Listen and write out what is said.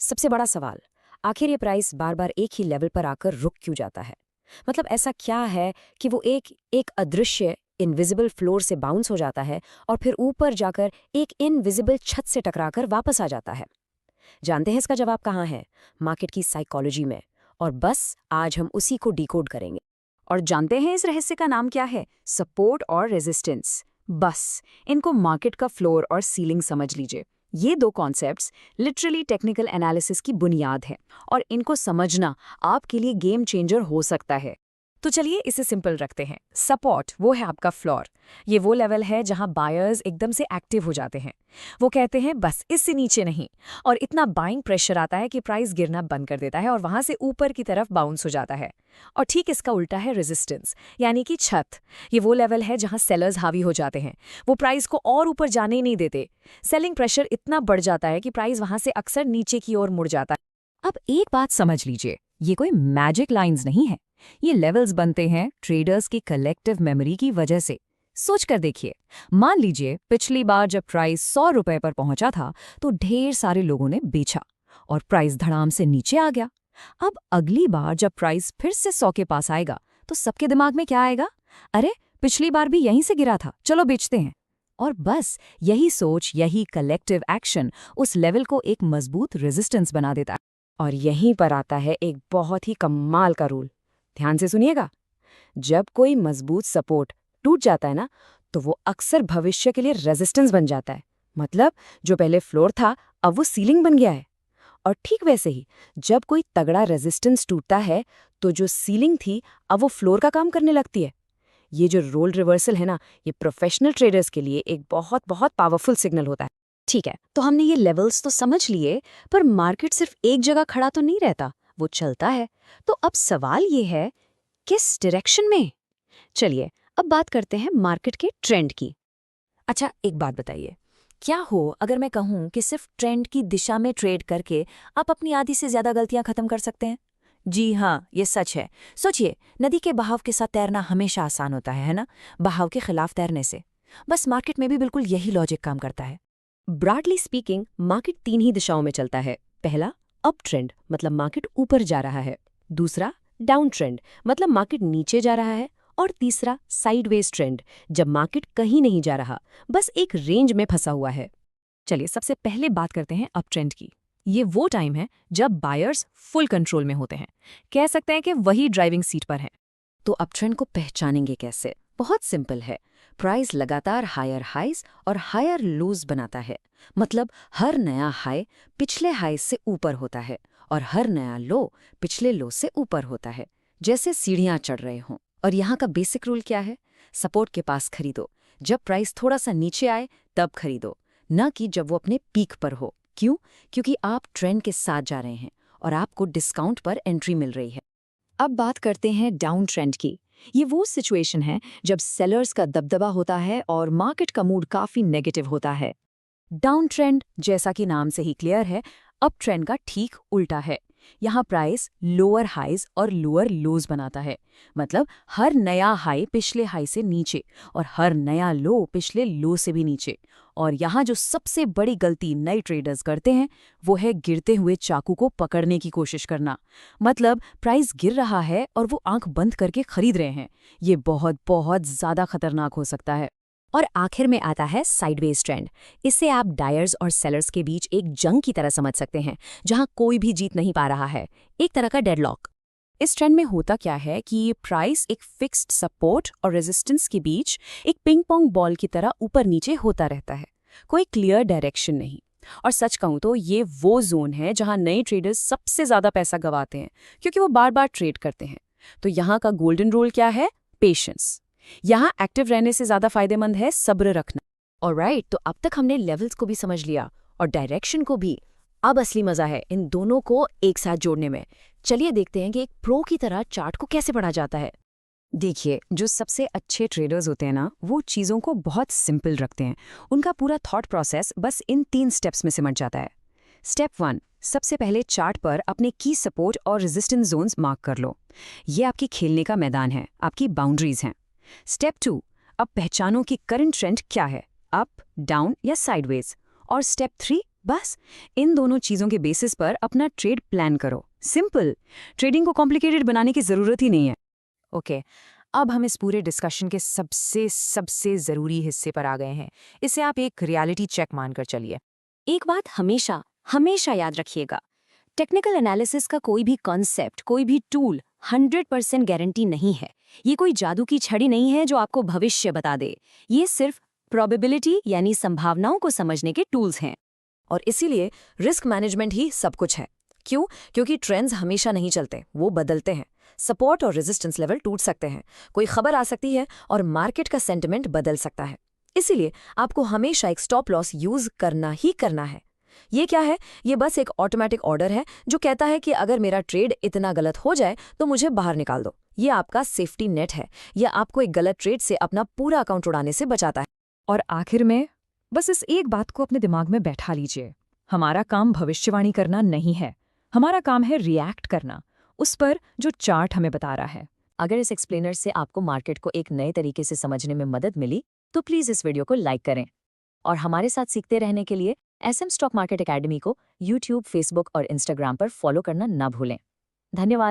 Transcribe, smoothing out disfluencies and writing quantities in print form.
सबसे बड़ा सवाल, आखिर ये प्राइस बार बार एक ही लेवल पर आकर रुक क्यों जाता है? मतलब ऐसा क्या है कि वो एक एक अदृश्य इनविजिबल फ्लोर से बाउंस हो जाता है और फिर ऊपर जाकर एक इनविजिबल छत से टकराकर वापस आ जाता है? जानते हैं इसका जवाब कहाँ है? मार्केट की साइकोलॉजी में। और बस आज हम उसी को डिकोड करेंगे। और जानते हैं इस रहस्य का नाम क्या है? सपोर्ट और रेजिस्टेंस। बस इनको मार्केट का फ्लोर और सीलिंग समझ लीजिए। ये दो कॉन्सेप्ट्स लिटरली टेक्निकल एनालिसिस की बुनियाद है और इनको समझना आपके लिए गेम चेंजर हो सकता है। तो चलिए इसे सिंपल रखते हैं। सपोर्ट वो है आपका फ्लोर। ये वो लेवल है जहां बायर्स एकदम से एक्टिव हो जाते हैं। वो कहते हैं बस इससे नीचे नहीं, और इतना बाइंग प्रेशर आता है कि प्राइस गिरना बंद कर देता है और वहां से ऊपर की तरफ बाउंस हो जाता है। और ठीक इसका उल्टा है रेजिस्टेंस, यानी कि छत। ये वो लेवल है जहां सेलर्स हावी हो जाते हैं। वो प्राइस को और ऊपर जाने ही नहीं देते। सेलिंग प्रेशर इतना बढ़ जाता है कि प्राइस वहां से अक्सर नीचे की ओर मुड़ जाता है। अब एक बात समझ लीजिए, ये कोई मैजिक लाइंस नहीं है। ये लेवल्स बनते हैं ट्रेडर्स की कलेक्टिव मेमोरी की वजह से। सोच कर देखिए, मान लीजिए पिछली बार जब प्राइस 100 रुपए पर पहुंचा था तो ढेर सारे लोगों ने बेचा और प्राइस धड़ाम से नीचे आ गया। अब अगली बार जब प्राइस फिर से 100 के पास आएगा तो सबके दिमाग में क्या आएगा? अरे पिछली बार भी यहीं से गिरा था, चलो बेचते हैं। और बस यही सोच, यही कलेक्टिव एक्शन उस लेवल को एक मजबूत रेजिस्टेंस बना देता है। और यहीं पर आता है एक बहुत ही कमाल का रूल। ध्यान से सुनिएगा। जब कोई मजबूत सपोर्ट टूट जाता है ना, तो वो अक्सर भविष्य के लिए रेजिस्टेंस बन जाता है। मतलब जो पहले फ्लोर था अब वो सीलिंग बन गया है। और ठीक वैसे ही जब कोई तगड़ा रेजिस्टेंस टूटता है तो जो सीलिंग थी अब वो फ्लोर का काम करने लगती है। ये जो रोल रिवर्सल है ना, ये प्रोफेशनल ट्रेडर्स के लिए एक बहुत बहुत पावरफुल सिग्नल होता है। ठीक है, तो हमने ये लेवल्स तो समझ लिए, पर मार्केट सिर्फ एक जगह खड़ा तो नहीं रहता, वो चलता है। तो अब सवाल ये है, किस डायरेक्शन में? चलिए अब बात करते हैं मार्केट के ट्रेंड की। अच्छा, एक बात बताइए, क्या हो अगर मैं कहूं कि सिर्फ ट्रेंड की दिशा में ट्रेड करके आप अपनी आधी से ज्यादा गलतियां खत्म कर सकते हैं? जी हाँ, ये सच है। सोचिए, नदी के बहाव के साथ तैरना हमेशा आसान होता है ना? बहाव के खिलाफ तैरने से। बस मार्केट में भी बिल्कुल यही लॉजिक काम करता है। ब्रॉडली स्पीकिंग मार्केट 3 ही दिशाओं में चलता है। पहला, अप ट्रेंड, मतलब मार्केट ऊपर जा रहा है। दूसरा, डाउन ट्रेंड, मतलब मार्केट नीचे जा रहा है। और तीसरा, साइडवेज ट्रेंड, जब मार्केट कहीं नहीं जा रहा, बस एक रेंज में फंसा हुआ है। चलिए सबसे पहले बात करते हैं अप ट्रेंड की। ये वो टाइम है जब बायर्स फुल कंट्रोल में होते हैं। कह सकते हैं कि वही ड्राइविंग सीट पर हैं। तो अप ट्रेंड को पहचानेंगे कैसे? बहुत सिंपल है। प्राइस लगातार हायर हाइज और हायर लोज बनाता है। मतलब हर नया हाई पिछले हाई से ऊपर होता है और हर नया लो पिछले लो से ऊपर होता है, जैसे सीढ़ियां चढ़ रहे हों। और यहाँ का बेसिक रूल क्या है? सपोर्ट के पास खरीदो, जब प्राइस थोड़ा सा नीचे आए तब खरीदो, न कि जब वो अपने पीक पर हो। क्यों? क्योंकि आप ट्रेंड के साथ जा रहे हैं और आपको डिस्काउंट पर एंट्री मिल रही है। अब बात करते हैं डाउन ट्रेंड की। ये वो सिचुएशन है जब सेलर्स का दबदबा होता है और मार्केट का मूड काफी नेगेटिव होता है। डाउन ट्रेंड, जैसा कि नाम से ही क्लियर है, अप ट्रेंड का ठीक उल्टा है। यहाँ प्राइस लोअर हाइज और लोअर लोज बनाता है। मतलब हर नया हाई पिछले हाई से नीचे और हर नया लो पिछले लो से भी नीचे। और यहाँ जो सबसे बड़ी गलती नए ट्रेडर्स करते हैं वो है गिरते हुए चाकू को पकड़ने की कोशिश करना। मतलब प्राइस गिर रहा है और वो आंख बंद करके खरीद रहे हैं। ये बहुत बहुत ज्यादा खतरनाक हो सकता है। और आखिर में आता है साइडवेज ट्रेंड। इसे आप डायर्स और सेलर्स के बीच एक जंग की तरह समझ सकते हैं, जहां कोई भी जीत नहीं पा रहा है, एक तरह का डेडलॉक। इस ट्रेंड में होता क्या है कि ये प्राइस एक फिक्स्ड सपोर्ट और रेजिस्टेंस के बीच एक पिंग पोंग बॉल की तरह ऊपर नीचे होता रहता है। कोई क्लियर डायरेक्शन नहीं। और सच कहूं तो ये वो जोन है जहां नए ट्रेडर्स सबसे ज्यादा पैसा गंवाते हैं, क्योंकि वो बार बार ट्रेड करते हैं। तो यहाँ का गोल्डन रूल क्या है? पेशेंस। यहाँ एक्टिव रहने से ज्यादा फायदेमंद है सब्र रखना। ऑलराइट, तो अब तक हमने लेवल्स को भी समझ लिया और डायरेक्शन को भी। अब असली मजा है इन दोनों को एक साथ जोड़ने में। चलिए देखते हैं कि एक प्रो की तरह चार्ट को कैसे पढ़ा जाता है। देखिए, जो सबसे अच्छे ट्रेडर्स होते हैं ना, वो चीज़ों को बहुत सिंपल रखते हैं। उनका पूरा थॉट प्रोसेस बस इन 3 स्टेप्स में सिमट जाता है। स्टेप 1, सबसे पहले चार्ट पर अपने की सपोर्ट और रेजिस्टेंस जोन्स मार्क कर लो। ये आपकी खेलने का मैदान है, आपकी बाउंड्रीज हैं। स्टेप 2, अब पहचानो कि करंट ट्रेंड क्या है, अप, डाउन या साइडवेज। और स्टेप 3, बस इन दोनों चीज़ों के बेसिस पर अपना ट्रेड प्लान करो। सिंपल, ट्रेडिंग को कॉम्प्लिकेटेड बनाने की ज़रूरत ही नहीं है। ओके, अब हम इस पूरे डिस्कशन के सबसे ज़रूरी हिस्से पर आ गए हैं। इसे आप एक रियलिटी चेक मानकर चलिए। एक बात हमेशा हमेशा याद रखिएगा, टेक्निकल एनालिसिस का कोई भी कॉन्सेप्ट, कोई भी टूल 100% गारंटी नहीं है। ये कोई जादू की छड़ी नहीं है जो आपको भविष्य बता दे। ये सिर्फ प्रोबेबिलिटी यानी संभावनाओं को समझने के टूल्स हैं। और इसीलिए रिस्क मैनेजमेंट ही सब कुछ है। क्यों? क्योंकि ट्रेंड्स हमेशा नहीं चलते, वो बदलते हैं। सपोर्ट और रेजिस्टेंस लेवल टूट सकते हैं, कोई खबर आ सकती है और मार्केट का सेंटिमेंट बदल सकता है। इसीलिए आपको हमेशा एक स्टॉप लॉस यूज करना ही करना है। ये क्या है? ये बस एक ऑटोमेटिक ऑर्डर है जो कहता है कि अगर मेरा ट्रेड इतना गलत हो जाए तो मुझे बाहर निकाल दो। ये आपका सेफ्टी नेट है। यह आपको एक गलत ट्रेड से अपना पूरा अकाउंट उड़ाने से बचाता है। और आखिर में बस इस एक बात को अपने दिमाग में बैठा लीजिए, हमारा काम भविष्यवाणी करना नहीं है, हमारा काम है रिएक्ट करना उस पर जो चार्ट हमें बता रहा है। अगर इस एक्सप्लेनर से आपको मार्केट को एक नए तरीके से समझने में मदद मिली तो प्लीज़ इस वीडियो को लाइक करें। और हमारे साथ सीखते रहने के लिए SM स्टॉक मार्केट एकेडमी को YouTube, Facebook और Instagram पर फॉलो करना ना भूलें। धन्यवाद।